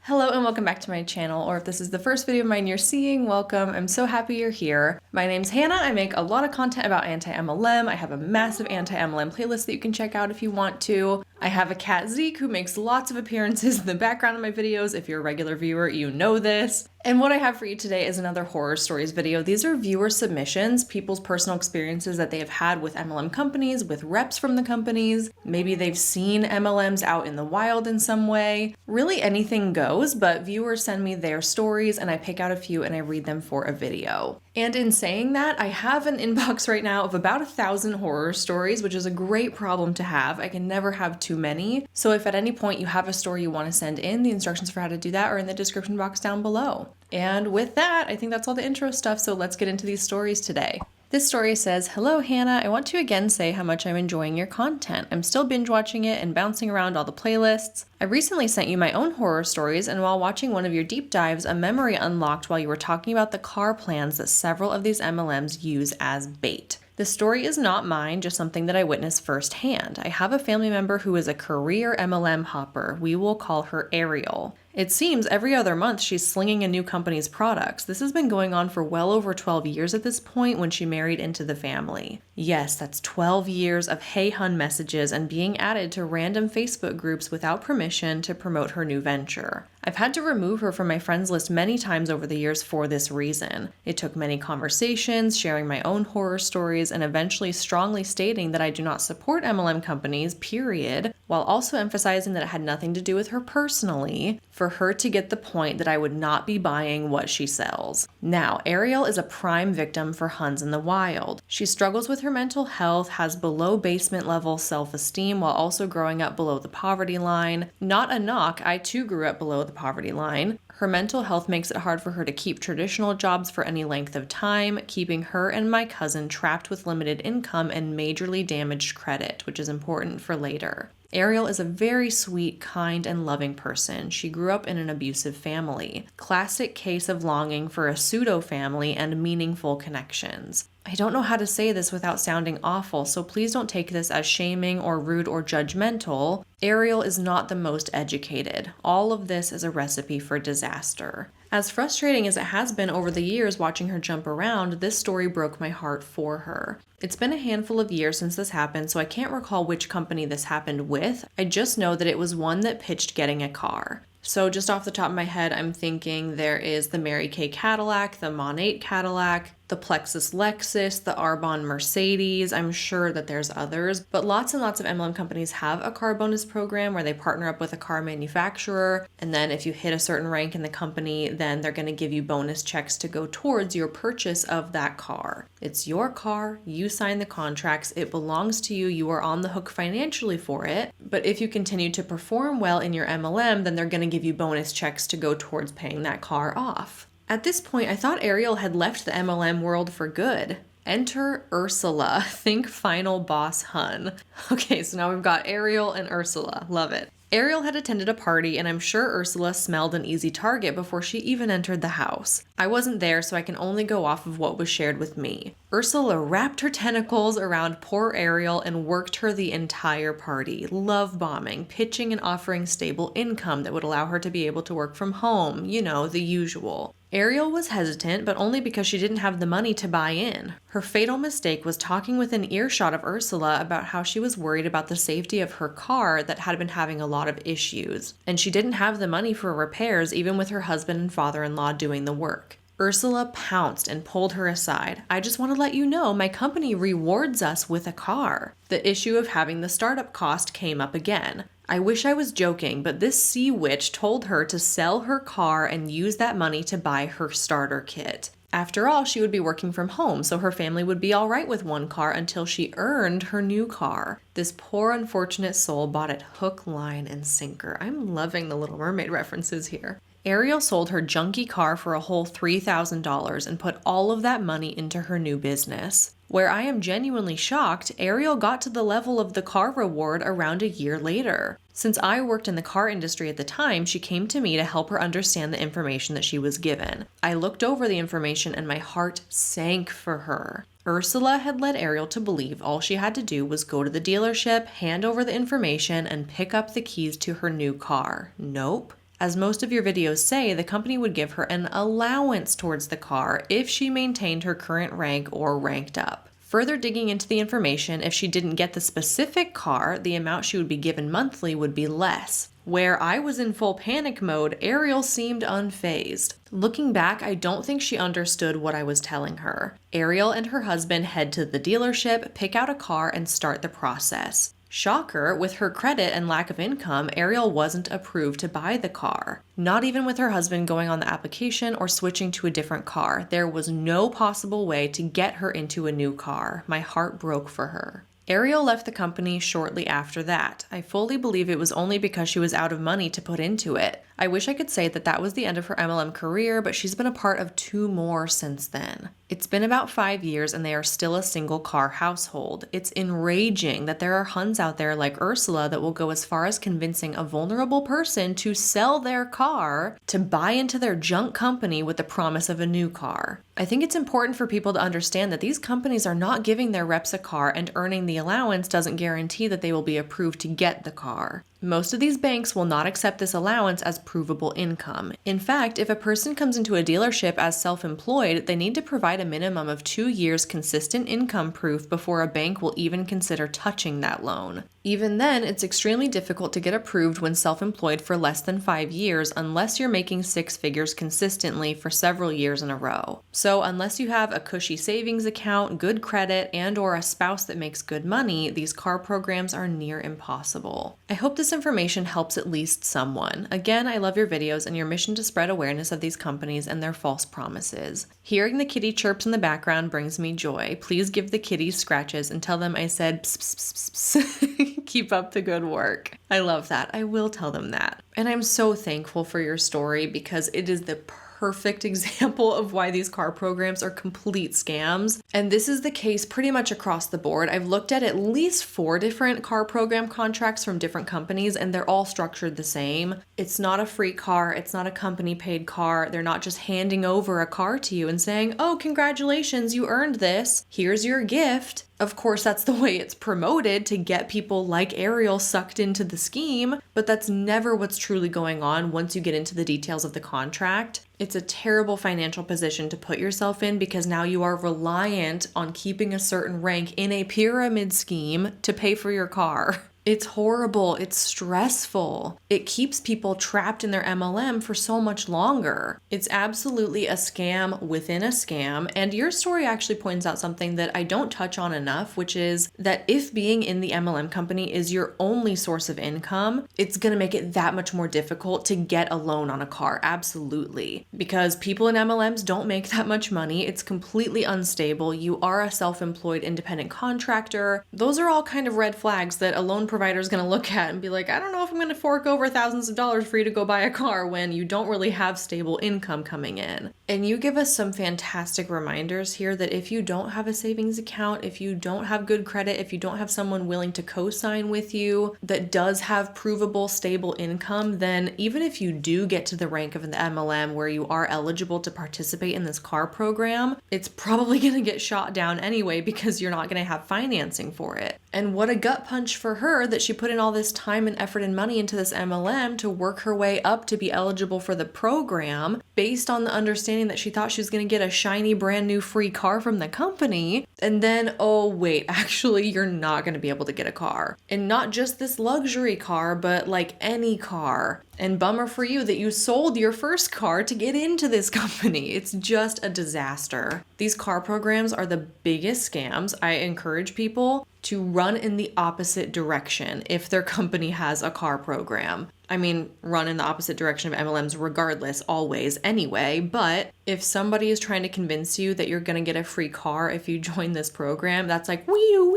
Hello and welcome back to my channel, or if this is the first video of mine you're seeing, welcome. I'm so happy you're here. My name's Hannah. I make a lot of content about anti-MLM. I have a massive anti-MLM playlist that you can check out if you want to. I have a cat Zeke who makes lots of appearances in the background of my videos. If you're a regular viewer, you know this. And what I have for you today is another horror stories video. These are viewer submissions, people's personal experiences that they have had with MLM companies, with reps from the companies. Maybe they've seen MLMs out in the wild in some way. Really anything goes, but viewers send me their stories and I pick out a few and I read them for a video. And in saying that, I have an inbox right now of about 1,000 horror stories, which is a great problem to have. I can never have too many. So if at any point you have a story you want to send in, the instructions for how to do that are in the description box down below. And with that, I think that's all the intro stuff, so let's get into these stories today. This story says, "Hello Hannah, I want to again say how much I'm enjoying your content. I'm still binge watching it and bouncing around all the playlists. I recently sent you my own horror stories, and while watching one of your deep dives, a memory unlocked while you were talking about the car plans that several of these MLMs use as bait. The story is not mine, just something that I witnessed firsthand. I have a family member who is a career MLM hopper. We will call her Ariel. It seems every other month she's slinging a new company's products. This has been going on for well over 12 years at this point when she married into the family. Yes, that's 12 years of hey hun messages and being added to random Facebook groups without permission to promote her new venture. I've had to remove her from my friends list many times over the years for this reason. It took many conversations, sharing my own horror stories, and eventually strongly stating that I do not support MLM companies, period, while also emphasizing that it had nothing to do with her personally, for her to get the point that I would not be buying what she sells. Now, Ariel is a prime victim for Huns in the wild. She struggles with her mental health, has below basement level self-esteem while also growing up below the poverty line. Not a knock, I too grew up below the poverty line. Her mental health makes it hard for her to keep traditional jobs for any length of time, keeping her and my cousin trapped with limited income and majorly damaged credit, which is important for later. Ariel is a very sweet, kind, and loving person. She grew up in an abusive family. Classic case of longing for a pseudo-family and meaningful connections. I don't know how to say this without sounding awful, so please don't take this as shaming or rude or judgmental. Ariel is not the most educated. All of this is a recipe for disaster. As frustrating as it has been over the years watching her jump around, this story broke my heart for her. It's been a handful of years since this happened, so I can't recall which company this happened with. I just know that it was one that pitched getting a car. So just off the top of my head, I'm thinking there is the Mary Kay Cadillac, the Monate Cadillac, the Plexus Lexus, the Arbonne Mercedes. I'm sure that there's others, but lots and lots of MLM companies have a car bonus program where they partner up with a car manufacturer. And then if you hit a certain rank in the company, then they're going to give you bonus checks to go towards your purchase of that car. It's your car, you sign the contracts, it belongs to you, you are on the hook financially for it. But if you continue to perform well in your MLM, then they're going to give you bonus checks to go towards paying that car off. At this point, I thought Ariel had left the MLM world for good. Enter Ursula. Think final boss Hun. Okay, so now we've got Ariel and Ursula. Love it. Ariel had attended a party, and I'm sure Ursula smelled an easy target before she even entered the house. I wasn't there, so I can only go off of what was shared with me. Ursula wrapped her tentacles around poor Ariel and worked her the entire party, love bombing, pitching and offering stable income that would allow her to be able to work from home, you know, the usual. Ariel was hesitant, but only because she didn't have the money to buy in. Her fatal mistake was talking within earshot of Ursula about how she was worried about the safety of her car that had been having a lot of issues, and she didn't have the money for repairs even with her husband and father-in-law doing the work. Ursula pounced and pulled her aside. "I just want to let you know my company rewards us with a car." The issue of having the startup cost came up again. I wish I was joking, but this sea witch told her to sell her car and use that money to buy her starter kit. After all, she would be working from home, so her family would be all right with one car until she earned her new car. This poor unfortunate soul bought it hook, line, and sinker. I'm loving the Little Mermaid references here. Ariel sold her junky car for a whole $3,000 and put all of that money into her new business. Where I am genuinely shocked, Ariel got to the level of the car reward around a year later. Since I worked in the car industry at the time, she came to me to help her understand the information that she was given. I looked over the information and my heart sank for her. Ursula had led Ariel to believe all she had to do was go to the dealership, hand over the information, and pick up the keys to her new car. Nope. As most of your videos say, the company would give her an allowance towards the car if she maintained her current rank or ranked up. Further digging into the information, if she didn't get the specific car, the amount she would be given monthly would be less. Where I was in full panic mode, Ariel seemed unfazed. Looking back, I don't think she understood what I was telling her. Ariel and her husband head to the dealership, pick out a car, and start the process. Shocker, with her credit and lack of income, Ariel wasn't approved to buy the car. Not even with her husband going on the application or switching to a different car. There was no possible way to get her into a new car. My heart broke for her. Ariel left the company shortly after that. I fully believe it was only because she was out of money to put into it. I wish I could say that that was the end of her MLM career, but she's been a part of 2 more since then. It's been about 5 years and they are still a single car household. It's enraging that there are Huns out there like Ursula that will go as far as convincing a vulnerable person to sell their car to buy into their junk company with the promise of a new car. I think it's important for people to understand that these companies are not giving their reps a car, and earning the allowance doesn't guarantee that they will be approved to get the car. Most of these banks will not accept this allowance as provable income. In fact, if a person comes into a dealership as self-employed, they need to provide a minimum of 2 years consistent income proof before a bank will even consider touching that loan. Even then, it's extremely difficult to get approved when self-employed for less than 5 years unless you're making 6 figures consistently for several years in a row. So unless you have a cushy savings account, good credit, and/or a spouse that makes good money, these car programs are near impossible. I hope this information helps at least someone. Again, I love your videos and your mission to spread awareness of these companies and their false promises. Hearing the kitty chirps in the background brings me joy. Please give the kitties scratches and tell them I said pss, pss, pss, pss. Keep up the good work. I love that. I will tell them that. And I'm so thankful for your story because it is the perfect example of why these car programs are complete scams. And this is the case pretty much across the board. I've looked at least 4 different car program contracts from different companies, and they're all structured the same. It's not a free car. It's not a company paid car. They're not just handing over a car to you and saying, oh, congratulations, you earned this. Here's your gift. Of course, that's the way it's promoted to get people like Ariel sucked into the scheme, but that's never what's truly going on once you get into the details of the contract. It's a terrible financial position to put yourself in because now you are reliant on keeping a certain rank in a pyramid scheme to pay for your car. It's horrible. It's stressful. It keeps people trapped in their MLM for so much longer. It's absolutely a scam within a scam. And your story actually points out something that I don't touch on enough, which is that if being in the MLM company is your only source of income, it's going to make it that much more difficult to get a loan on a car. Absolutely. Because people in MLMs don't make that much money. It's completely unstable. You are a self-employed independent contractor. Those are all kind of red flags that a loan provider is going to look at and be like, I don't know if I'm going to fork over thousands of dollars for you to go buy a car when you don't really have stable income coming in. And you give us some fantastic reminders here that if you don't have a savings account, if you don't have good credit, if you don't have someone willing to co-sign with you that does have provable stable income, then even if you do get to the rank of an MLM where you are eligible to participate in this car program, it's probably going to get shot down anyway because you're not going to have financing for it. And what a gut punch for her that she put in all this time and effort and money into this MLM to work her way up to be eligible for the program based on the understanding that she thought she was going to get a shiny brand new free car from the company. And then, oh wait, actually you're not going to be able to get a car. And not just this luxury car, but like any car. And bummer for you that you sold your first car to get into this company. It's just a disaster. These car programs are the biggest scams. I encourage people to run in the opposite direction if their company has a car program. I mean, run in the opposite direction of MLMs regardless, always, anyway. But if somebody is trying to convince you that you're going to get a free car if you join this program, that's like, wee-oo,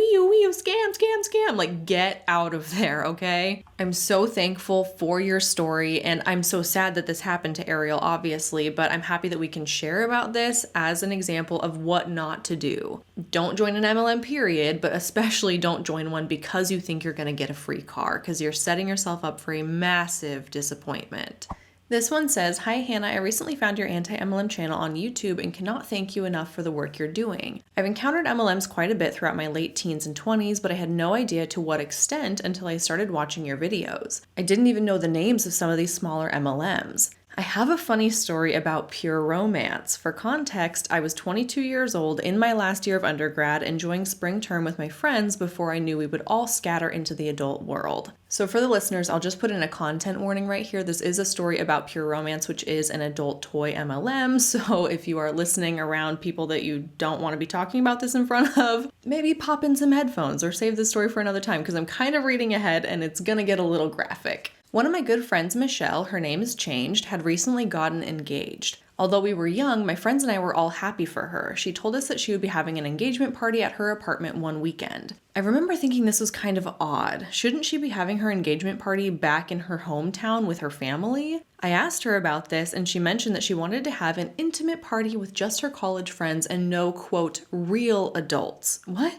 scam, scam, scam. Like, get out of there, okay? I'm so thankful for your story, and I'm so sad that this happened to Ariel, obviously, but I'm happy that we can share about this as an example of what not to do. Don't join an MLM, period, but especially don't join one because you think you're going to get a free car, because you're setting yourself up for a massive disappointment. This one says, "Hi Hannah, I recently found your anti-MLM channel on YouTube and cannot thank you enough for the work you're doing. I've encountered MLMs quite a bit throughout my late teens and 20s, but I had no idea to what extent until I started watching your videos. I didn't even know the names of some of these smaller MLMs. I have a funny story about pure romance. For context, I was 22 years old in my last year of undergrad, enjoying spring term with my friends before I knew we would all scatter into the adult world." So for the listeners, I'll just put in a content warning right here. This is a story about pure romance, which is an adult toy MLM. So if you are listening around people that you don't want to be talking about this in front of, maybe pop in some headphones or save this story for another time, because I'm kind of reading ahead and it's gonna get a little graphic. One of my good friends, Michelle, her name is changed, had recently gotten engaged. Although we were young, my friends and I were all happy for her. She told us that she would be having an engagement party at her apartment one weekend. I remember thinking this was kind of odd. Shouldn't she be having her engagement party back in her hometown with her family? I asked her about this, and she mentioned that she wanted to have an intimate party with just her college friends and no, quote, real adults. What?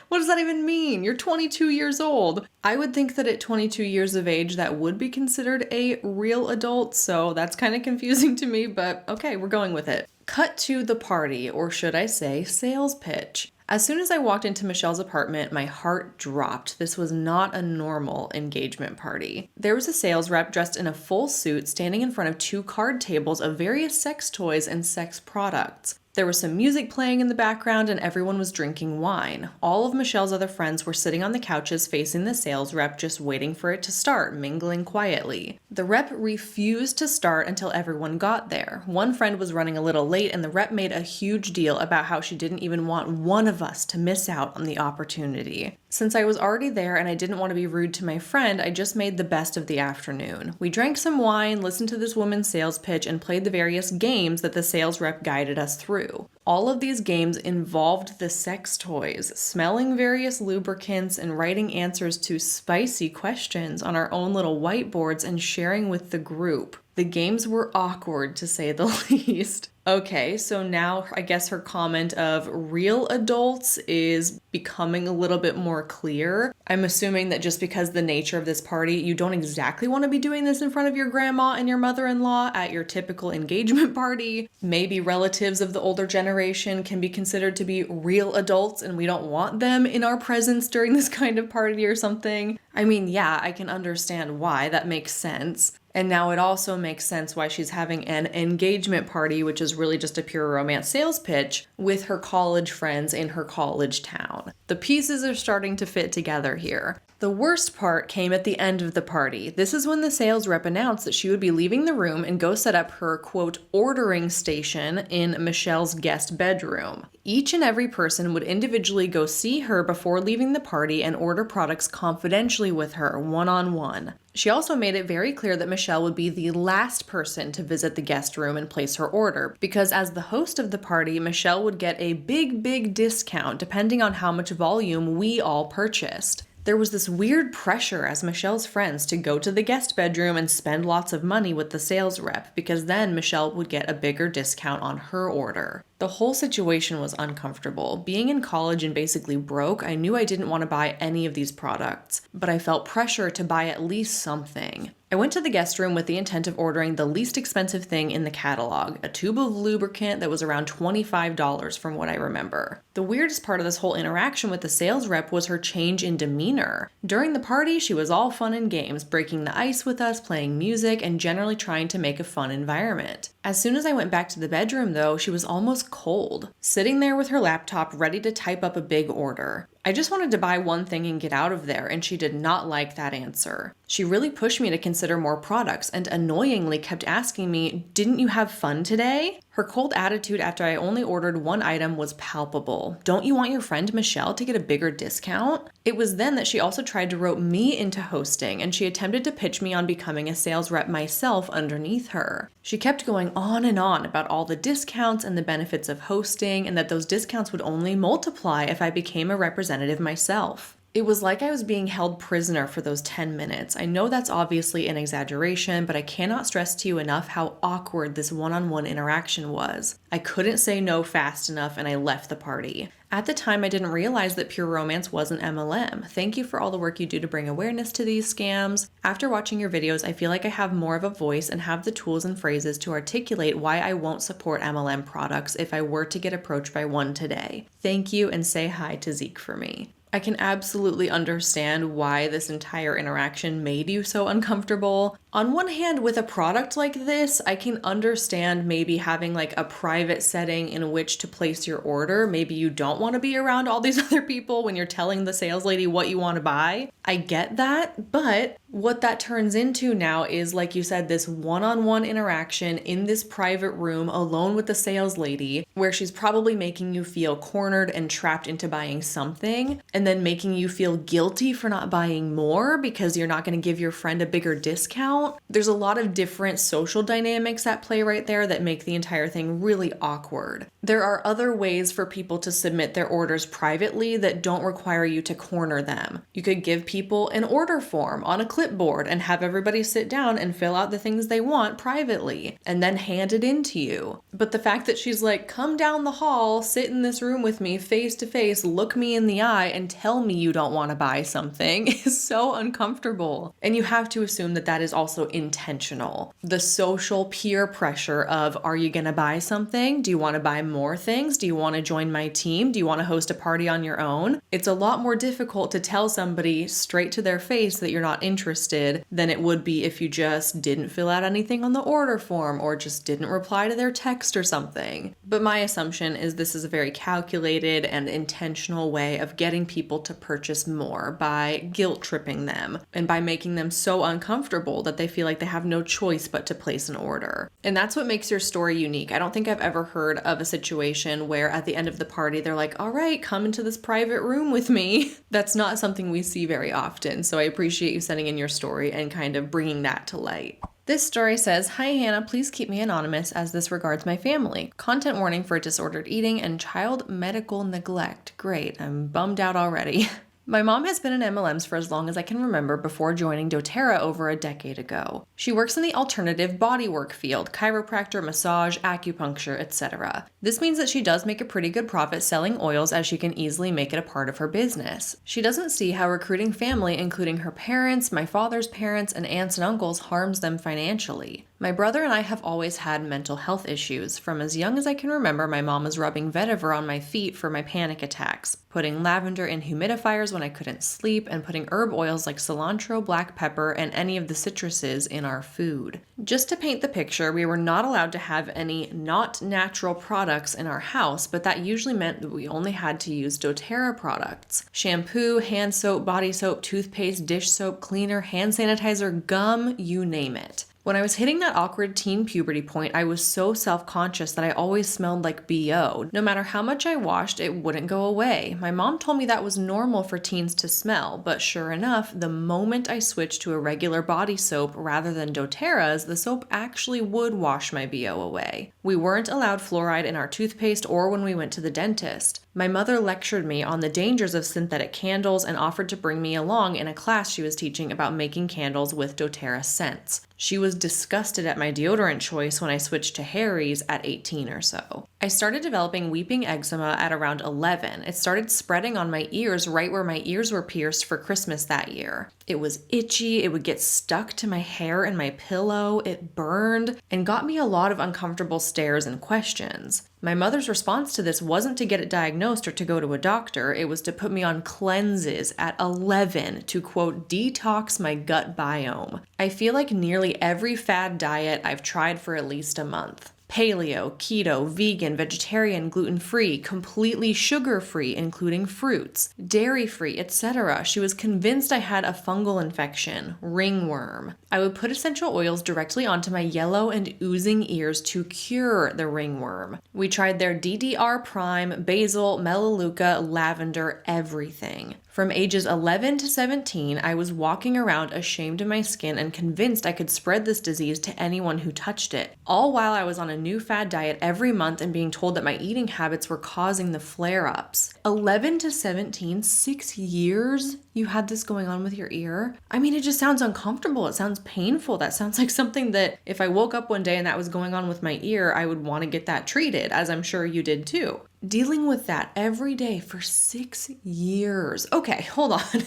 What does that even mean? You're 22 years old. I would think that at 22 years of age, that would be considered a real adult, so that's kind of confusing to me, but okay, we're going with it. Cut to the party, or should I say sales pitch. As soon as I walked into Michelle's apartment, my heart dropped. This was not a normal engagement party. There was a sales rep dressed in a full suit standing in front of 2 card tables of various sex toys and sex products. There was some music playing in the background and everyone was drinking wine. All of Michelle's other friends were sitting on the couches facing the sales rep, just waiting for it to start, mingling quietly. The rep refused to start until everyone got there. One friend was running a little late and the rep made a huge deal about how she didn't even want one of us to miss out on the opportunity. Since I was already there and I didn't want to be rude to my friend, I just made the best of the afternoon. We drank some wine, listened to this woman's sales pitch, and played the various games that the sales rep guided us through. All of these games involved the sex toys, smelling various lubricants, and writing answers to spicy questions on our own little whiteboards and sharing with the group. The games were awkward, to say the least. Okay, so now I guess her comment of real adults is becoming a little bit more clear. I'm assuming that just because the nature of this party, you don't exactly want to be doing this in front of your grandma and your mother-in-law at your typical engagement party. Maybe relatives of the older generation can be considered to be real adults and we don't want them in our presence during this kind of party or something. I mean, yeah, I can understand why. That makes sense. And now it also makes sense why she's having an engagement party, which is really just a pure romance sales pitch, with her college friends in her college town. The pieces are starting to fit together here. The worst part came at the end of the party. This is when the sales rep announced that she would be leaving the room and go set up her, quote, ordering station in Michelle's guest bedroom. Each and every person would individually go see her before leaving the party and order products confidentially with her, one-on-one. She also made it very clear that Michelle would be the last person to visit the guest room and place her order, because as the host of the party, Michelle would get a big discount depending on how much volume we all purchased. There was this weird pressure as Michelle's friends to go to the guest bedroom and spend lots of money with the sales rep, because then Michelle would get a bigger discount on her order. The whole situation was uncomfortable. Being in college and basically broke, I knew I didn't want to buy any of these products, but I felt pressure to buy at least something. I went to the guest room with the intent of ordering the least expensive thing in the catalog, a tube of lubricant that was around $25 from what I remember. The weirdest part of this whole interaction with the sales rep was her change in demeanor. During the party, she was all fun and games, breaking the ice with us, playing music, and generally trying to make a fun environment. As soon as I went back to the bedroom, though, she was almost cold, sitting there with her laptop ready to type up a big order. I just wanted to buy one thing and get out of there, and she did not like that answer. She really pushed me to consider more products and annoyingly kept asking me, "Didn't you have fun today?" Her cold attitude after I only ordered one item was palpable. Don't you want your friend Michelle to get a bigger discount? It was then that she also tried to rope me into hosting, and she attempted to pitch me on becoming a sales rep myself underneath her. She kept going on and on about all the discounts and the benefits of hosting, and that those discounts would only multiply if I became a representative myself. It was like I was being held prisoner for those 10 minutes. I know that's obviously an exaggeration, but I cannot stress to you enough how awkward this one-on-one interaction was. I couldn't say no fast enough and I left the party. At the time, I didn't realize that Pure Romance was an MLM. Thank you for all the work you do to bring awareness to these scams. After watching your videos, I feel like I have more of a voice and have the tools and phrases to articulate why I won't support MLM products if I were to get approached by one today. Thank you, and say hi to Zeke for me. I can absolutely understand why this entire interaction made you so uncomfortable. On one hand, with a product like this, I can understand maybe having like a private setting in which to place your order. Maybe you don't want to be around all these other people when you're telling the sales lady what you want to buy. I get that, but what that turns into now is, like you said, this one-on-one interaction in this private room alone with the sales lady, where she's probably making you feel cornered and trapped into buying something, and then making you feel guilty for not buying more because you're not going to give your friend a bigger discount. There's a lot of different social dynamics at play right there that make the entire thing really awkward. There are other ways for people to submit their orders privately that don't require you to corner them. You could give people an order form on a clipboard and have everybody sit down and fill out the things they want privately and then hand it in to you. But the fact that she's like, come down the hall, sit in this room with me face to face, look me in the eye and tell me you don't want to buy something is so uncomfortable. And you have to assume that that is also intentional. The social peer pressure of, are you going to buy something? Do you want to buy more things? Do you want to join my team? Do you want to host a party on your own? It's a lot more difficult to tell somebody straight to their face that you're not interested than it would be if you just didn't fill out anything on the order form or just didn't reply to their text or something. But my assumption is this is a very calculated and intentional way of getting people to purchase more by guilt tripping them and by making them so uncomfortable that they feel like they have no choice but to place an order. And that's what makes your story unique. I don't think I've ever heard of a situation where at the end of the party, they're like, all right, come into this private room with me. That's not something we see very often. So I appreciate you sending in your story and kind of bringing that to light. This story says, hi Hannah, please keep me anonymous as this regards my family. Content warning for disordered eating and child medical neglect. Great, I'm bummed out already. My mom has been in MLMs for as long as I can remember before joining doTERRA over a decade ago. She works in the alternative bodywork field, chiropractor, massage, acupuncture, etc. This means that she does make a pretty good profit selling oils as she can easily make it a part of her business. She doesn't see how recruiting family, including her parents, my father's parents, and aunts and uncles, harms them financially. My brother and I have always had mental health issues. From as young as I can remember, my mom was rubbing vetiver on my feet for my panic attacks, putting lavender in humidifiers when I couldn't sleep, and putting herb oils like cilantro, black pepper, and any of the citruses in our food. Just to paint the picture, we were not allowed to have any not natural products in our house, but that usually meant that we only had to use doTERRA products. Shampoo, hand soap, body soap, toothpaste, dish soap, cleaner, hand sanitizer, gum, you name it. When I was hitting that awkward teen puberty point, I was so self-conscious that I always smelled like BO. No matter how much I washed, it wouldn't go away. My mom told me that was normal for teens to smell, but sure enough, the moment I switched to a regular body soap rather than doTERRA's, the soap actually would wash my BO away. We weren't allowed fluoride in our toothpaste or when we went to the dentist. My mother lectured me on the dangers of synthetic candles and offered to bring me along in a class she was teaching about making candles with doTERRA scents. She was disgusted at my deodorant choice when I switched to Harry's at 18 or so. I started developing weeping eczema at around 11. It started spreading on my ears right where my ears were pierced for Christmas that year. It was itchy, it would get stuck to my hair and my pillow, it burned, and got me a lot of uncomfortable stares and questions. My mother's response to this wasn't to get it diagnosed or to go to a doctor, it was to put me on cleanses at 11 to, quote, detox my gut biome. I feel like nearly every fad diet I've tried for at least a month. Paleo, keto, vegan, vegetarian, gluten-free, completely sugar-free, including fruits, dairy-free, etc. She was convinced I had a fungal infection, ringworm. I would put essential oils directly onto my yellow and oozing ears to cure the ringworm. We tried their DDR Prime, basil, melaleuca, lavender, everything. From ages 11 to 17, I was walking around ashamed of my skin and convinced I could spread this disease to anyone who touched it, all while I was on a new fad diet every month and being told that my eating habits were causing the flare-ups. 11 to 17, 6 years you had this going on with your ear? I mean, it just sounds uncomfortable. It sounds painful. That sounds like something that if I woke up one day and that was going on with my ear, I would want to get that treated, as I'm sure you did too. Dealing with that every day for 6 years. Okay, hold on.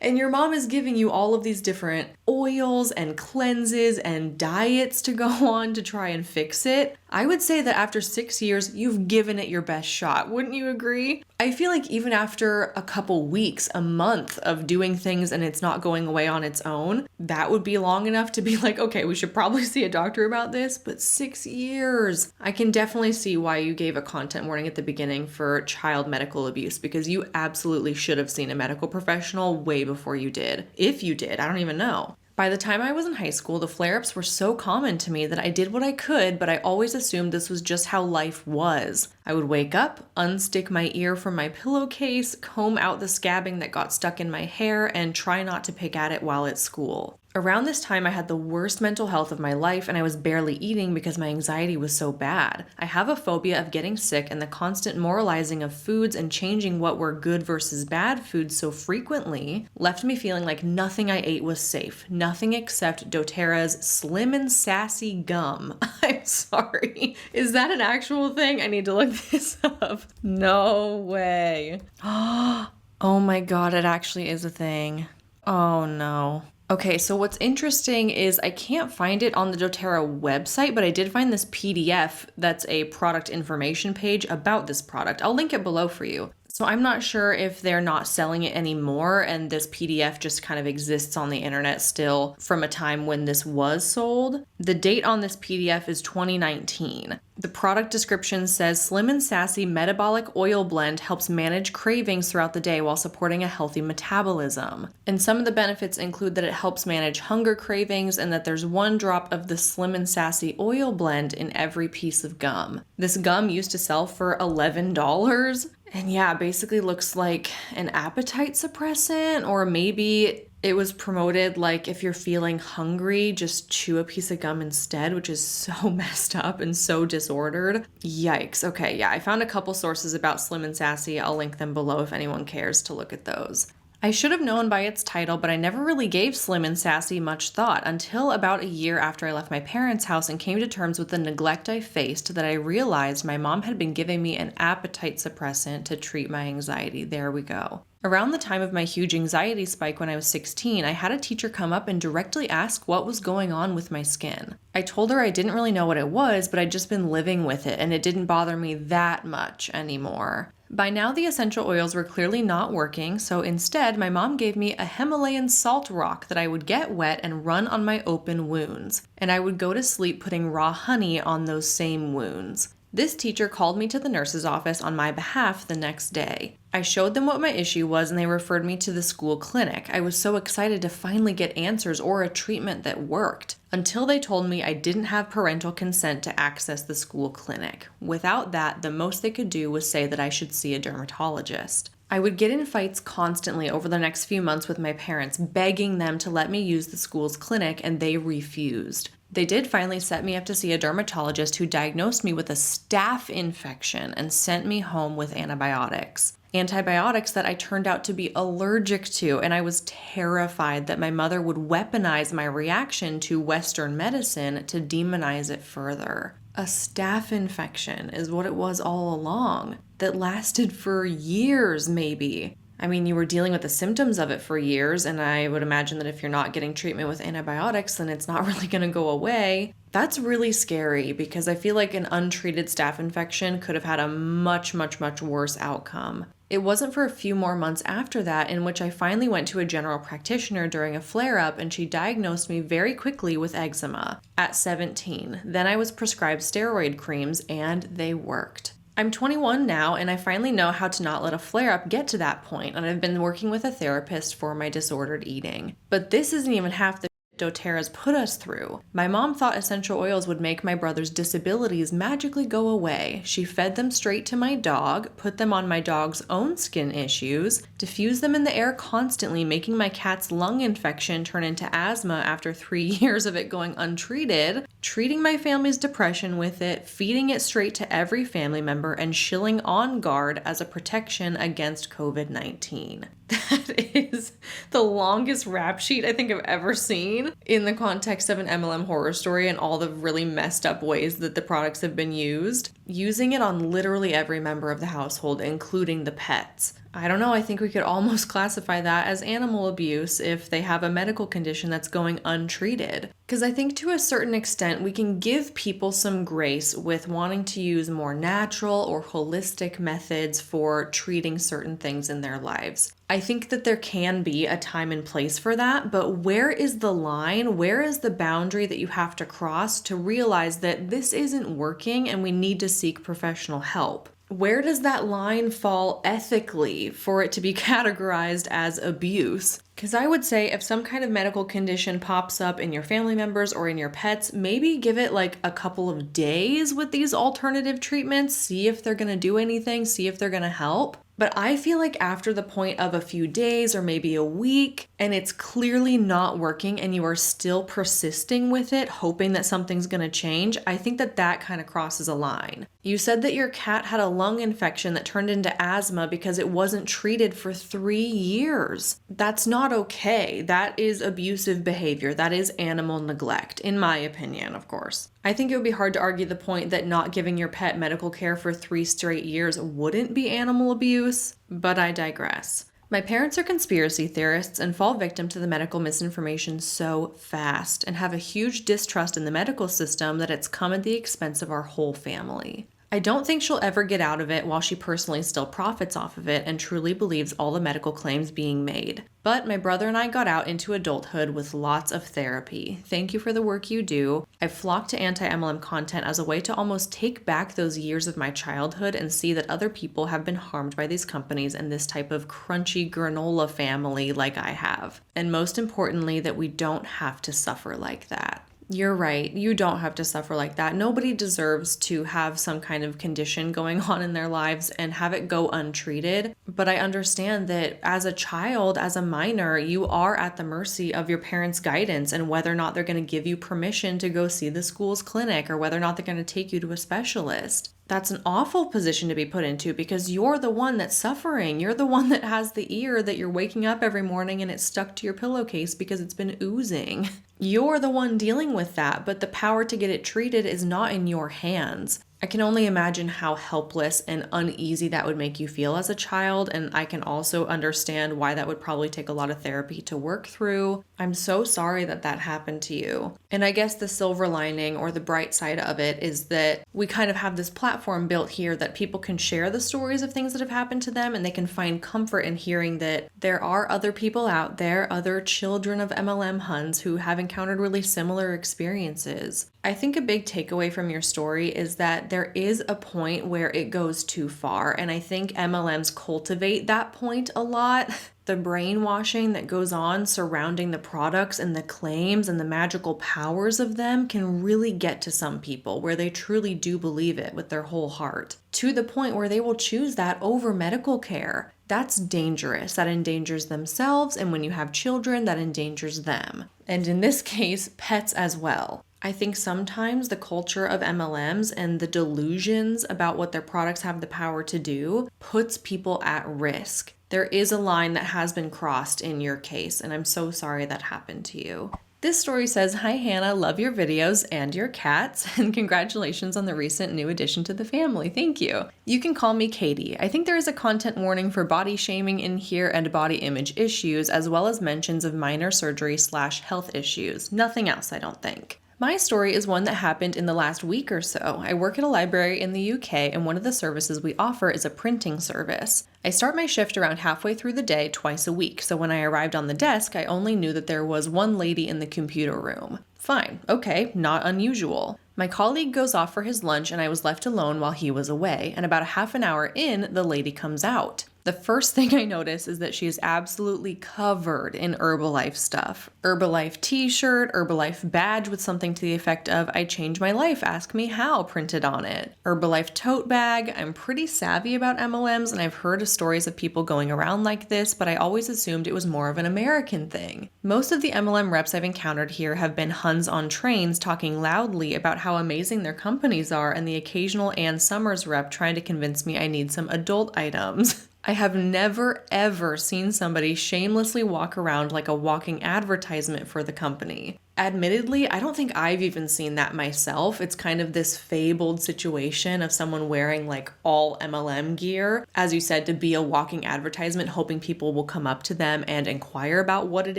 And your mom is giving you all of these different oils and cleanses and diets to go on to try and fix it. I would say that after 6 years, you've given it your best shot. Wouldn't you agree? I feel like even after a couple weeks, a month of doing things and it's not going away on its own, that would be long enough to be like, okay, we should probably see a doctor about this. But 6 years, I can definitely see why you gave a content warning at the beginning for child medical abuse, because you absolutely should have seen a medical professional way before you did. If you did, I don't even know. By the time I was in high school, the flare-ups were so common to me that I did what I could, but I always assumed this was just how life was. I would wake up, unstick my ear from my pillowcase, comb out the scabbing that got stuck in my hair, and try not to pick at it while at school. Around this time, I had the worst mental health of my life, and I was barely eating because my anxiety was so bad. I have a phobia of getting sick, and the constant moralizing of foods and changing what were good versus bad foods so frequently left me feeling like nothing I ate was safe. Nothing except doTERRA's Slim and Sassy gum. I'm sorry. Is that an actual thing? I need to look this up. No way. Oh my God, it actually is a thing. Oh no. Okay, so what's interesting is I can't find it on the doTERRA website, but I did find this PDF that's a product information page about this product. I'll link it below for you. So I'm not sure if they're not selling it anymore and this PDF just kind of exists on the internet still from a time when this was sold. The date on this PDF is 2019. The product description says Slim and Sassy Metabolic Oil Blend helps manage cravings throughout the day while supporting a healthy metabolism. And some of the benefits include that it helps manage hunger cravings and that there's 1 drop of the Slim and Sassy oil blend in every piece of gum. This gum used to sell for $11. And yeah, basically looks like an appetite suppressant, or maybe it was promoted like if you're feeling hungry, just chew a piece of gum instead, which is so messed up and so disordered. Yikes. Okay, yeah, I found a couple sources about Slim and Sassy. I'll link them below if anyone cares to look at those. I should have known by its title, but I never really gave Slim and Sassy much thought until about a year after I left my parents' house and came to terms with the neglect I faced that I realized my mom had been giving me an appetite suppressant to treat my anxiety. There we go. Around the time of my huge anxiety spike when I was 16, I had a teacher come up and directly ask what was going on with my skin. I told her I didn't really know what it was, but I'd just been living with it and it didn't bother me that much anymore. By now, the essential oils were clearly not working, so instead, my mom gave me a Himalayan salt rock that I would get wet and run on my open wounds, and I would go to sleep putting raw honey on those same wounds. This teacher called me to the nurse's office on my behalf the next day. I showed them what my issue was and they referred me to the school clinic. I was so excited to finally get answers or a treatment that worked, until they told me I didn't have parental consent to access the school clinic. Without that, the most they could do was say that I should see a dermatologist. I would get in fights constantly over the next few months with my parents, begging them to let me use the school's clinic, and they refused. They did finally set me up to see a dermatologist who diagnosed me with a staph infection and sent me home with antibiotics. Antibiotics that I turned out to be allergic to, and I was terrified that my mother would weaponize my reaction to Western medicine to demonize it further. A staph infection is what it was all along, that lasted for years maybe. I mean, you were dealing with the symptoms of it for years, and I would imagine that if you're not getting treatment with antibiotics, then it's not really going to go away. That's really scary because I feel like an untreated staph infection could have had a much, much, much worse outcome. It wasn't for a few more months after that in which I finally went to a general practitioner during a flare-up, and she diagnosed me very quickly with eczema at 17. Then I was prescribed steroid creams, and they worked. I'm 21 now, and I finally know how to not let a flare-up get to that point, and I've been working with a therapist for my disordered eating. But this isn't even half the doTERRA's put us through. My mom thought essential oils would make my brother's disabilities magically go away. She fed them straight to my dog, put them on my dog's own skin issues, diffused them in the air constantly, making my cat's lung infection turn into asthma after 3 years of it going untreated, treating my family's depression with it, feeding it straight to every family member, and shilling On Guard as a protection against COVID-19. That is the longest rap sheet I think I've ever seen in the context of an MLM horror story and all the really messed up ways that the products have been used. Using it on literally every member of the household, including the pets. I don't know, I think we could almost classify that as animal abuse if they have a medical condition that's going untreated. Because I think to a certain extent, we can give people some grace with wanting to use more natural or holistic methods for treating certain things in their lives. I think that there can be a time and place for that, but where is the line? Where is the boundary that you have to cross to realize that this isn't working and we need to seek professional help? Where does that line fall ethically for it to be categorized as abuse? Because I would say if some kind of medical condition pops up in your family members or in your pets, maybe give it like a couple of days with these alternative treatments, see if they're going to do anything, see if they're going to help. But I feel like after the point of a few days or maybe a week, and it's clearly not working and you are still persisting with it, hoping that something's going to change, I think that that kind of crosses a line. You said that your cat had a lung infection that turned into asthma because it wasn't treated for 3 years. That's not okay. That is abusive behavior. That is animal neglect, in my opinion, of course. I think it would be hard to argue the point that not giving your pet medical care for 3 straight years wouldn't be animal abuse, but I digress. My parents are conspiracy theorists and fall victim to the medical misinformation so fast and have a huge distrust in the medical system that it's come at the expense of our whole family. I don't think she'll ever get out of it while she personally still profits off of it and truly believes all the medical claims being made. But my brother and I got out into adulthood with lots of therapy. Thank you for the work you do. I've flocked to anti-MLM content as a way to almost take back those years of my childhood and see that other people have been harmed by these companies and this type of crunchy granola family like I have. And most importantly, that we don't have to suffer like that. You're right. You don't have to suffer like that. Nobody deserves to have some kind of condition going on in their lives and have it go untreated. But I understand that as a child, as a minor, you are at the mercy of your parents' guidance and whether or not they're going to give you permission to go see the school's clinic or whether or not they're going to take you to a specialist. That's an awful position to be put into because you're the one that's suffering. You're the one that has the ear that you're waking up every morning and it's stuck to your pillowcase because it's been oozing. You're the one dealing with that, but the power to get it treated is not in your hands. I can only imagine how helpless and uneasy that would make you feel as a child, and I can also understand why that would probably take a lot of therapy to work through. I'm so sorry that that happened to you. And I guess the silver lining or the bright side of it is that we kind of have this platform built here that people can share the stories of things that have happened to them, and they can find comfort in hearing that there are other people out there, other children of MLM Huns who have encountered really similar experiences. I think a big takeaway from your story is that there is a point where it goes too far, and I think MLMs cultivate that point a lot. The brainwashing that goes on surrounding the products and the claims and the magical powers of them can really get to some people where they truly do believe it with their whole heart, to the point where they will choose that over medical care. That's dangerous. That endangers themselves, and when you have children, that endangers them. And in this case, pets as well. I think sometimes the culture of MLMs and the delusions about what their products have the power to do puts people at risk. There is a line that has been crossed in your case, and I'm so sorry that happened to you. This story says, "Hi Hannah, love your videos and your cats, and congratulations on the recent new addition to the family. Thank you. You can call me Katie. I think there is a content warning for body shaming in here and body image issues, as well as mentions of minor surgery/health issues. Nothing else, I don't think." My story is one that happened in the last week or so. I work at a library in the UK, and one of the services we offer is a printing service. I start my shift around halfway through the day twice a week, so when I arrived on the desk, I only knew that there was one lady in the computer room. Fine, okay, not unusual. My colleague goes off for his lunch and I was left alone while he was away, and about a half an hour in, the lady comes out. The first thing I notice is that she is absolutely covered in Herbalife stuff. Herbalife t-shirt, Herbalife badge with something to the effect of "I changed my life, ask me how" printed on it. Herbalife tote bag. I'm pretty savvy about MLMs and I've heard of stories of people going around like this, but I always assumed it was more of an American thing. Most of the MLM reps I've encountered here have been Huns on trains talking loudly about how amazing their companies are, and the occasional Ann Summers rep trying to convince me I need some adult items. I have never ever seen somebody shamelessly walk around like a walking advertisement for the company. Admittedly, I don't think I've even seen that myself. It's kind of this fabled situation of someone wearing like all MLM gear, as you said, to be a walking advertisement, hoping people will come up to them and inquire about what it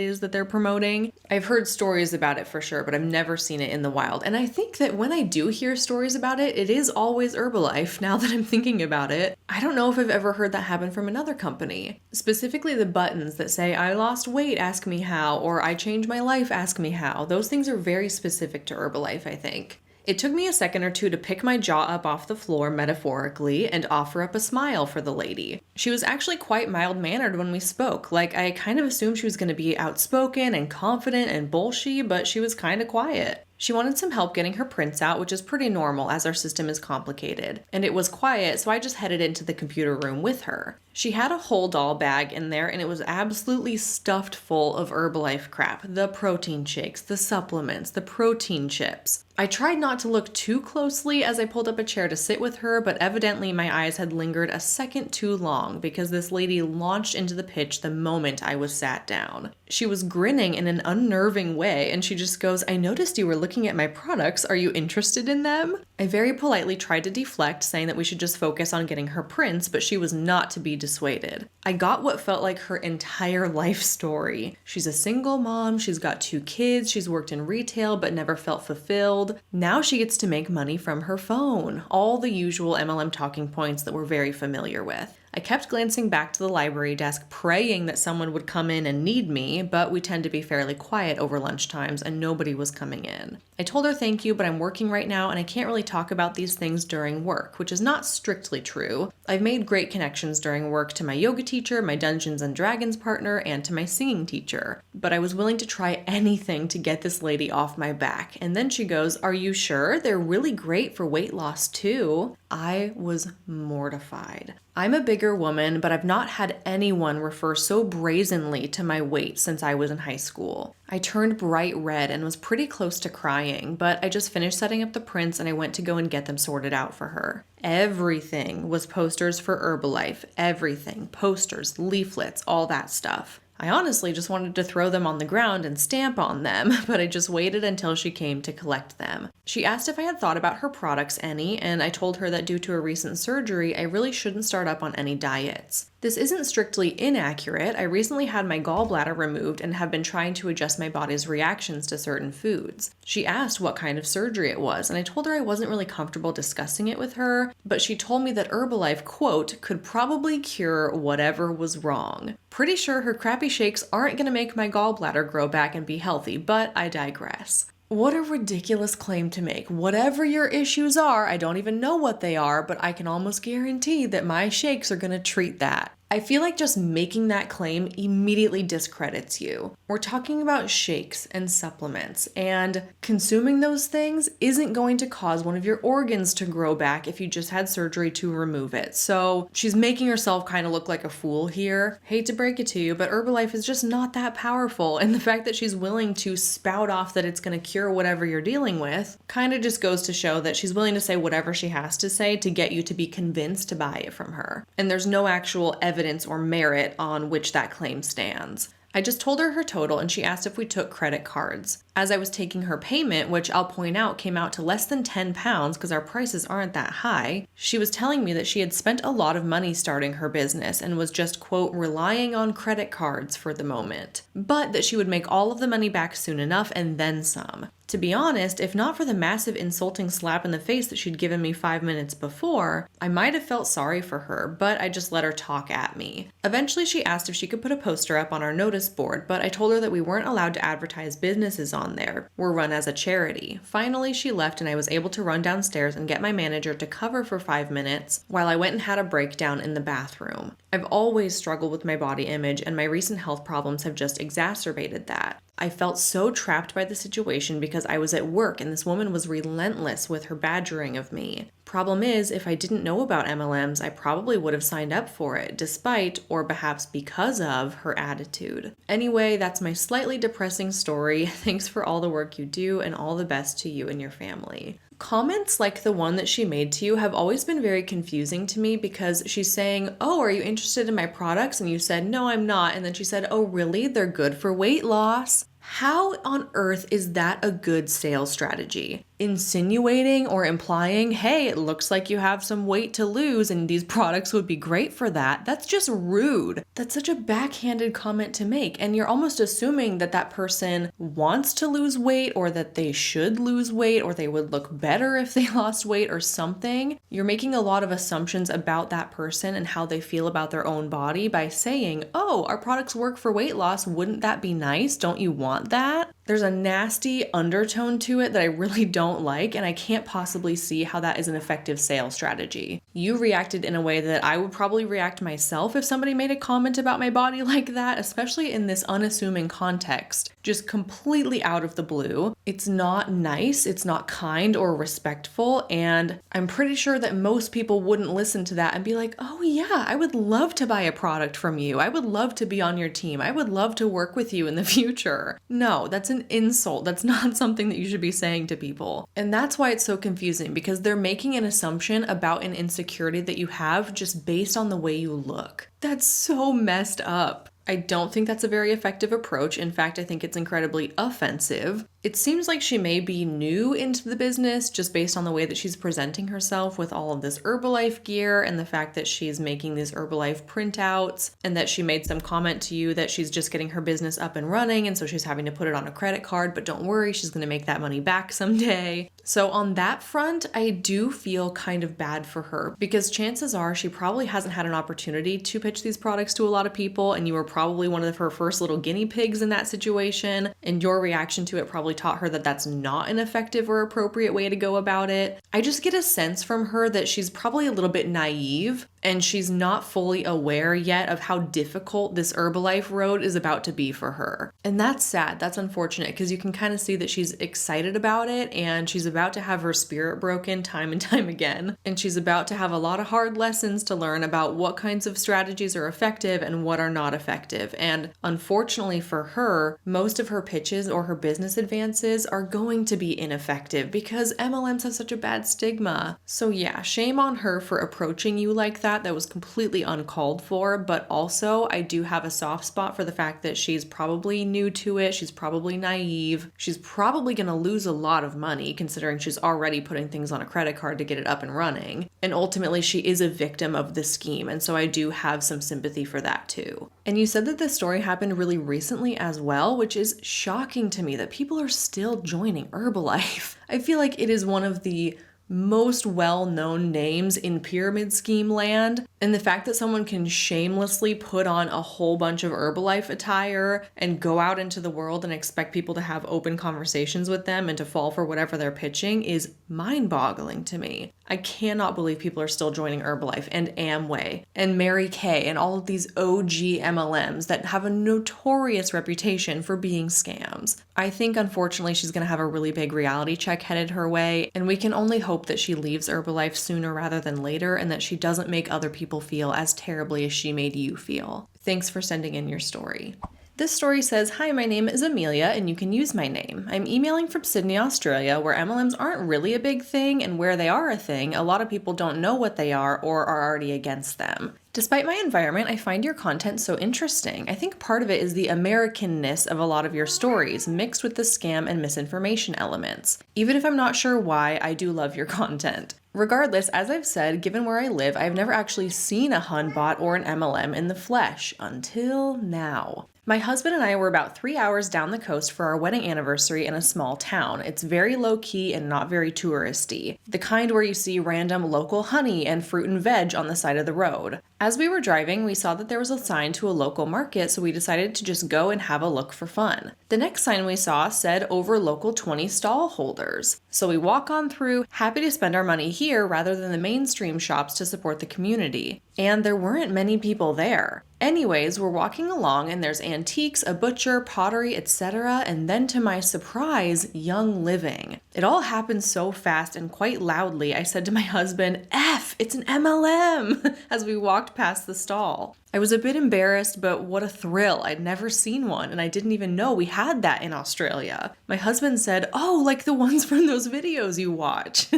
is that they're promoting. I've heard stories about it for sure, but I've never seen it in the wild. And I think that when I do hear stories about it, it is always Herbalife, now that I'm thinking about it. I don't know if I've ever heard that happen from another company. Specifically the buttons that say "I lost weight, ask me how," or "I changed my life, ask me how." Those things are very specific to Herbalife, I think. It took me a second or two to pick my jaw up off the floor metaphorically and offer up a smile for the lady. She was actually quite mild-mannered when we spoke. Like, I kind of assumed she was going to be outspoken and confident and bullshy, but she was kind of quiet. She wanted some help getting her prints out, which is pretty normal as our system is complicated. And it was quiet, so I just headed into the computer room with her. She had a whole doll bag in there, and it was absolutely stuffed full of Herbalife crap. The protein shakes, the supplements, the protein chips. I tried not to look too closely as I pulled up a chair to sit with her, but evidently my eyes had lingered a second too long because this lady launched into the pitch the moment I was sat down. She was grinning in an unnerving way, and she just goes, "I noticed you were looking at my products. Are you interested in them?" I very politely tried to deflect, saying that we should just focus on getting her prints, but she was not to be dissuaded. I got what felt like her entire life story. She's a single mom, she's got 2 kids, she's worked in retail but never felt fulfilled. Now she gets to make money from her phone. All the usual MLM talking points that we're very familiar with. I kept glancing back to the library desk, praying that someone would come in and need me, but we tend to be fairly quiet over lunch times and nobody was coming in. I told her thank you, but I'm working right now and I can't really talk about these things during work, which is not strictly true. I've made great connections during work to my yoga teacher, my Dungeons and Dragons partner, and to my singing teacher. But I was willing to try anything to get this lady off my back. And then she goes, "Are you sure? They're really great for weight loss too." I was mortified. I'm a bigger woman, but I've not had anyone refer so brazenly to my weight since I was in high school. I turned bright red and was pretty close to crying, but I just finished setting up the prints and I went to go and get them sorted out for her. Everything was posters for Herbalife. Everything. Posters, leaflets, all that stuff. I honestly just wanted to throw them on the ground and stamp on them, but I just waited until she came to collect them. She asked if I had thought about her products any, and I told her that due to a recent surgery, I really shouldn't start up on any diets. This isn't strictly inaccurate. I recently had my gallbladder removed and have been trying to adjust my body's reactions to certain foods. She asked what kind of surgery it was, and I told her I wasn't really comfortable discussing it with her, but she told me that Herbalife, quote, could probably cure whatever was wrong. Pretty sure her crappy shakes aren't going to make my gallbladder grow back and be healthy, but I digress. What a ridiculous claim to make. Whatever your issues are, I don't even know what they are, but I can almost guarantee that my shakes are going to treat that. I feel like just making that claim immediately discredits you. We're talking about shakes and supplements, and consuming those things isn't going to cause one of your organs to grow back if you just had surgery to remove it. So she's making herself kind of look like a fool here. Hate to break it to you, but Herbalife is just not that powerful, and the fact that she's willing to spout off that it's going to cure whatever you're dealing with kind of just goes to show that she's willing to say whatever she has to say to get you to be convinced to buy it from her. And there's no actual evidence or merit on which that claim stands. I just told her total and she asked if we took credit cards. As I was taking her payment, which I'll point out came out to less than £10 because our prices aren't that high, she was telling me that she had spent a lot of money starting her business and was just, quote, relying on credit cards for the moment, but that she would make all of the money back soon enough and then some. To be honest, if not for the massive insulting slap in the face that she'd given me 5 minutes before, I might have felt sorry for her, but I just let her talk at me. Eventually, she asked if she could put a poster up on our notice board, but I told her that we weren't allowed to advertise businesses on there. We're run as a charity. Finally, she left and I was able to run downstairs and get my manager to cover for 5 minutes while I went and had a breakdown in the bathroom. I've always struggled with my body image, and my recent health problems have just exacerbated that. I felt so trapped by the situation because I was at work and this woman was relentless with her badgering of me. Problem is, if I didn't know about MLMs, I probably would have signed up for it, despite, or perhaps because of, her attitude. Anyway, that's my slightly depressing story. Thanks for all the work you do, and all the best to you and your family. Comments like the one that she made to you have always been very confusing to me because she's saying, "Oh, are you interested in my products?" And you said, "No, I'm not." And then she said, "Oh, really? They're good for weight loss." How on earth is that a good sales strategy? Insinuating or implying, hey, it looks like you have some weight to lose and these products would be great for that. That's just rude. That's such a backhanded comment to make. And you're almost assuming that that person wants to lose weight or that they should lose weight or they would look better if they lost weight or something. You're making a lot of assumptions about that person and how they feel about their own body by saying, oh, our products work for weight loss. Wouldn't that be nice? Don't you want that? There's a nasty undertone to it that I really don't like, and I can't possibly see how that is an effective sales strategy. You reacted in a way that I would probably react myself if somebody made a comment about my body like that, especially in this unassuming context. Just completely out of the blue. It's not nice, it's not kind or respectful, and I'm pretty sure that most people wouldn't listen to that and be like, oh yeah, I would love to buy a product from you. I would love to be on your team. I would love to work with you in the future. No, that's an insult. That's not something that you should be saying to people. And that's why it's so confusing, because they're making an assumption about an insecurity that you have just based on the way you look. That's so messed up. I don't think that's a very effective approach. In fact, I think it's incredibly offensive. It seems like she may be new into the business just based on the way that she's presenting herself with all of this Herbalife gear and the fact that she's making these Herbalife printouts and that she made some comment to you that she's just getting her business up and running and so she's having to put it on a credit card, but don't worry, she's going to make that money back someday. So on that front, I do feel kind of bad for her because chances are she probably hasn't had an opportunity to pitch these products to a lot of people, and you were probably one of her first little guinea pigs in that situation, and your reaction to it probably taught her that that's not an effective or appropriate way to go about it. I just get a sense from her that she's probably a little bit naive and she's not fully aware yet of how difficult this Herbalife road is about to be for her. And that's sad. That's unfortunate because you can kind of see that she's excited about it and she's about to have her spirit broken time and time again. And she's about to have a lot of hard lessons to learn about what kinds of strategies are effective and what are not effective. And unfortunately for her, most of her pitches or her business advances are going to be ineffective because MLMs have such a bad stigma. So yeah, shame on her for approaching you like that. That was completely uncalled for, but also I do have a soft spot for the fact that she's probably new to it. She's probably naive. She's probably going to lose a lot of money considering she's already putting things on a credit card to get it up and running. And ultimately she is a victim of the scheme. And so I do have some sympathy for that too. And you said that this story happened really recently as well, which is shocking to me that people are still joining Herbalife. I feel like it is one of the most well-known names in pyramid scheme land, and the fact that someone can shamelessly put on a whole bunch of Herbalife attire and go out into the world and expect people to have open conversations with them and to fall for whatever they're pitching is mind-boggling to me. I cannot believe people are still joining Herbalife and Amway and Mary Kay and all of these OG MLMs that have a notorious reputation for being scams. I think unfortunately she's going to have a really big reality check headed her way, and we can only hope that she leaves Herbalife sooner rather than later and that she doesn't make other people feel as terribly as she made you feel. Thanks for sending in your story. This story says, "Hi, my name is Amelia and you can use my name. I'm emailing from Sydney, Australia, where MLMs aren't really a big thing, and where they are a thing, a lot of people don't know what they are or are already against them. Despite my environment, I find your content so interesting. I think part of it is the Americanness of a lot of your stories, mixed with the scam and misinformation elements. Even if I'm not sure why, I do love your content. Regardless, as I've said, given where I live, I've never actually seen a Hun bot or an MLM in the flesh until now. My husband and I were about 3 hours down the coast for our wedding anniversary in a small town. It's very low-key and not very touristy, the kind where you see random local honey and fruit and veg on the side of the road. As we were driving, we saw that there was a sign to a local market, so we decided to just go and have a look for fun. The next sign we saw said over local 20 stall holders. So we walk on through, happy to spend our money here rather than the mainstream shops to support the community. And there weren't many people there. Anyways, we're walking along and there's antiques, a butcher, pottery, etc. And then to my surprise, Young Living. It all happened so fast and quite loudly, I said to my husband, "F, it's an MLM," as we walked past the stall. I was a bit embarrassed, but what a thrill. I'd never seen one, and I didn't even know we had that in Australia. My husband said, "Oh, like the ones from those videos you watch."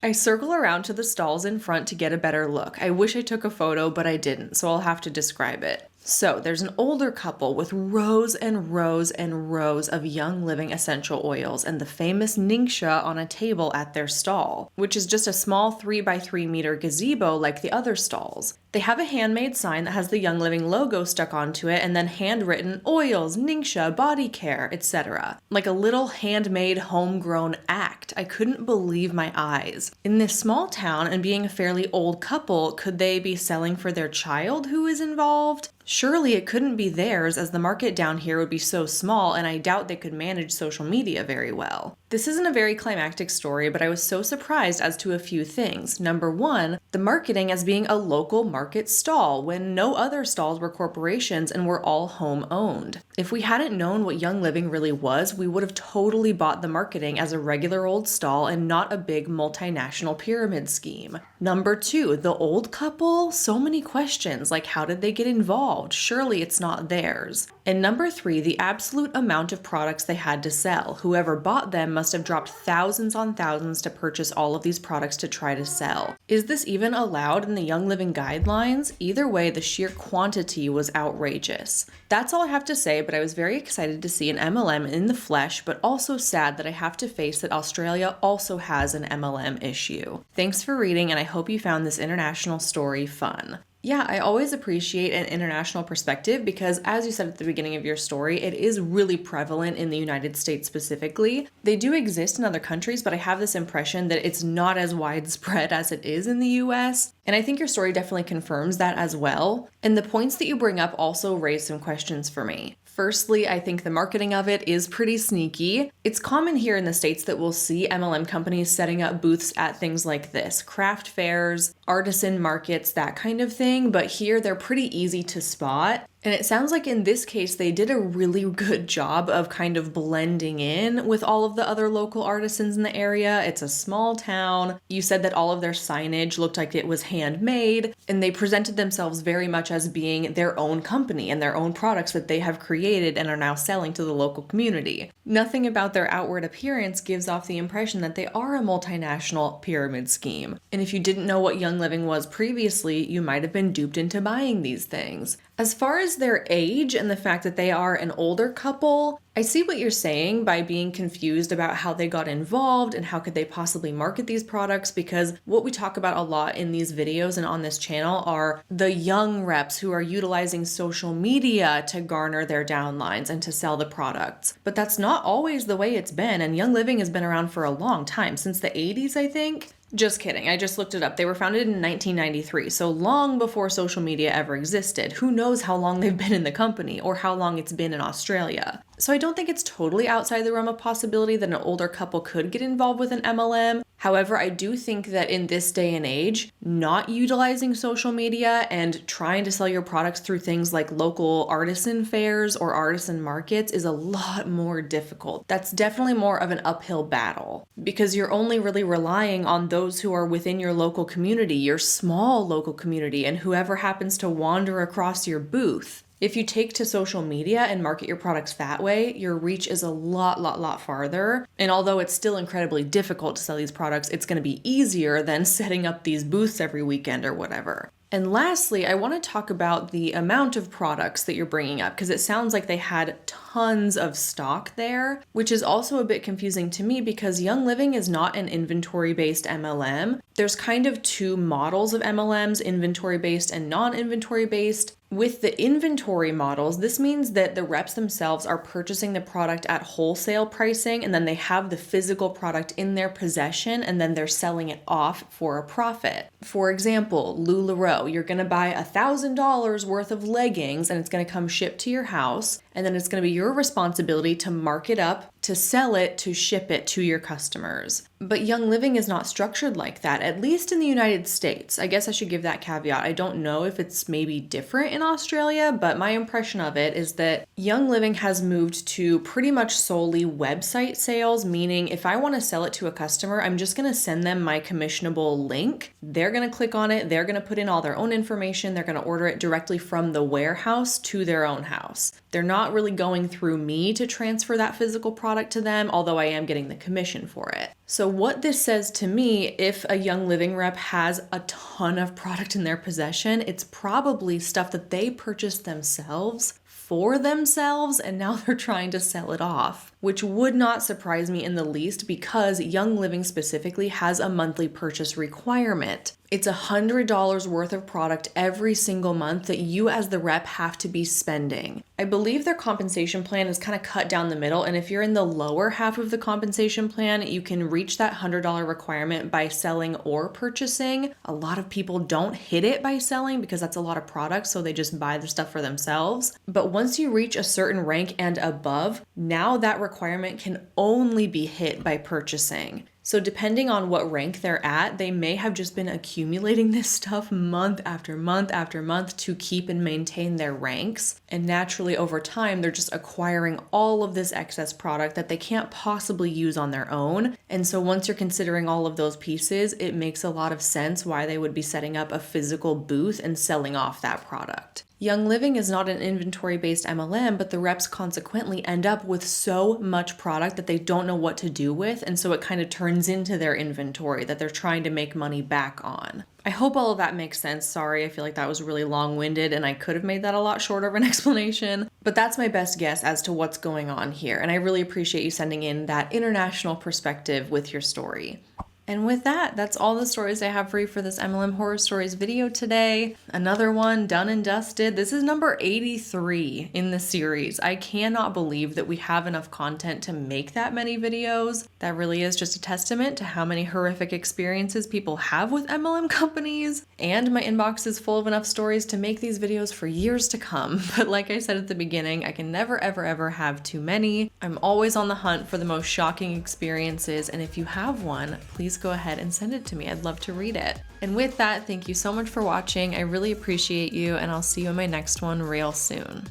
I circle around to the stalls in front to get a better look. I wish I took a photo, but I didn't, so I'll have to describe it. So there's an older couple with rows and rows and rows of Young Living essential oils and the famous Ningxia on a table at their stall, which is just a small 3x3 meter gazebo like the other stalls. They have a handmade sign that has the Young Living logo stuck onto it and then handwritten oils, Ningxia, body care, etc. Like a little handmade homegrown act. I couldn't believe my eyes. In this small town and being a fairly old couple, could they be selling for their child who is involved? Surely it couldn't be theirs, as the market down here would be so small and I doubt they could manage social media very well. This isn't a very climactic story, but I was so surprised as to a few things. Number one, the marketing as being a local market stall when no other stalls were corporations and were all home-owned. If we hadn't known what Young Living really was, we would have totally bought the marketing as a regular old stall and not a big multinational pyramid scheme. Number two, the old couple? So many questions, like how did they get involved? Surely it's not theirs. And number three, the absolute amount of products they had to sell. Whoever bought them must have dropped thousands on thousands to purchase all of these products to try to sell. Is this even allowed in the Young Living guidelines? Either way, the sheer quantity was outrageous. That's all I have to say, but I was very excited to see an MLM in the flesh, but also sad that I have to face that Australia also has an MLM issue. Thanks for reading, and I hope you found this international story fun. Yeah, I always appreciate an international perspective because, as you said at the beginning of your story, it is really prevalent in the United States specifically. They do exist in other countries, but I have this impression that it's not as widespread as it is in the US. And I think your story definitely confirms that as well. And the points that you bring up also raise some questions for me. Firstly, I think the marketing of it is pretty sneaky. It's common here in the States that we'll see MLM companies setting up booths at things like this, craft fairs, artisan markets, that kind of thing, but here they're pretty easy to spot. And it sounds like in this case, they did a really good job of kind of blending in with all of the other local artisans in the area. It's a small town. You said that all of their signage looked like it was handmade, and they presented themselves very much as being their own company and their own products that they have created and are now selling to the local community. Nothing about their outward appearance gives off the impression that they are a multinational pyramid scheme. And if you didn't know what Young Living was previously, you might have been duped into buying these things. As far as their age and the fact that they are an older couple, I see what you're saying by being confused about how they got involved and how could they possibly market these products, because what we talk about a lot in these videos and on this channel are the young reps who are utilizing social media to garner their downlines and to sell the products. But that's not always the way it's been, and Young Living has been around for a long time, since the 80s, I think. Just kidding, I just looked it up. They were founded in 1993, so long before social media ever existed. Who knows how long they've been in the company or how long it's been in Australia. So I don't think it's totally outside the realm of possibility that an older couple could get involved with an MLM. However, I do think that in this day and age, not utilizing social media and trying to sell your products through things like local artisan fairs or artisan markets is a lot more difficult. That's definitely more of an uphill battle because you're only really relying on those who are within your local community, your small local community, and whoever happens to wander across your booth. If you take to social media and market your products that way, your reach is a lot farther. And although it's still incredibly difficult to sell these products, it's going to be easier than setting up these booths every weekend or whatever. And lastly, I want to talk about the amount of products that you're bringing up, because it sounds like they had tons of stock there, which is also a bit confusing to me because Young Living is not an inventory-based MLM. There's kind of two models of MLMs, inventory-based and non-inventory-based. With the inventory models, this means that the reps themselves are purchasing the product at wholesale pricing, and then they have the physical product in their possession, and then they're selling it off for a profit. For example, LuLaRoe, you're gonna buy $1,000 worth of leggings, and it's gonna come shipped to your house, and then it's gonna be your responsibility to mark it up, to sell it, to ship it to your customers. But Young Living is not structured like that, at least in the United States. I guess I should give that caveat. I don't know if it's maybe different in Australia, but my impression of it is that Young Living has moved to pretty much solely website sales, meaning if I want to sell it to a customer, I'm just going to send them my commissionable link. They're going to click on it. They're going to put in all their own information. They're going to order it directly from the warehouse to their own house. They're not really going through me to transfer that physical product to them, although I am getting the commission for it. So what this says to me, if a Young Living rep has a ton of product in their possession, it's probably stuff that they purchased themselves for themselves, and now they're trying to sell it off, which would not surprise me in the least because Young Living specifically has a monthly purchase requirement. It's $100 worth of product every single month that you as the rep have to be spending. I believe their compensation plan is kind of cut down the middle, and if you're in the lower half of the compensation plan, you can reach that $100 requirement by selling or purchasing. A lot of people don't hit it by selling because that's a lot of product, so they just buy the stuff for themselves. But once you reach a certain rank and above, now that requirement can only be hit by purchasing. So depending on what rank they're at, they may have just been accumulating this stuff month after month after month to keep and maintain their ranks. And naturally over time, they're just acquiring all of this excess product that they can't possibly use on their own. And so once you're considering all of those pieces, it makes a lot of sense why they would be setting up a physical booth and selling off that product. Young Living is not an inventory-based MLM, but the reps consequently end up with so much product that they don't know what to do with, and so it kind of turns into their inventory that they're trying to make money back on. I hope all of that makes sense. Sorry, I feel like that was really long-winded and I could have made that a lot shorter of an explanation, but that's my best guess as to what's going on here, and I really appreciate you sending in that international perspective with your story. And with that, that's all the stories I have for you for this MLM Horror Stories video today. Another one done and dusted. This is number 83 in the series. I cannot believe that we have enough content to make that many videos. That really is just a testament to how many horrific experiences people have with MLM companies. And my inbox is full of enough stories to make these videos for years to come. But like I said at the beginning, I can never ever ever have too many. I'm always on the hunt for the most shocking experiences, and if you have one, please go ahead and send it to me. I'd love to read it. And with that, thank you so much for watching. I really appreciate you, and I'll see you in my next one real soon.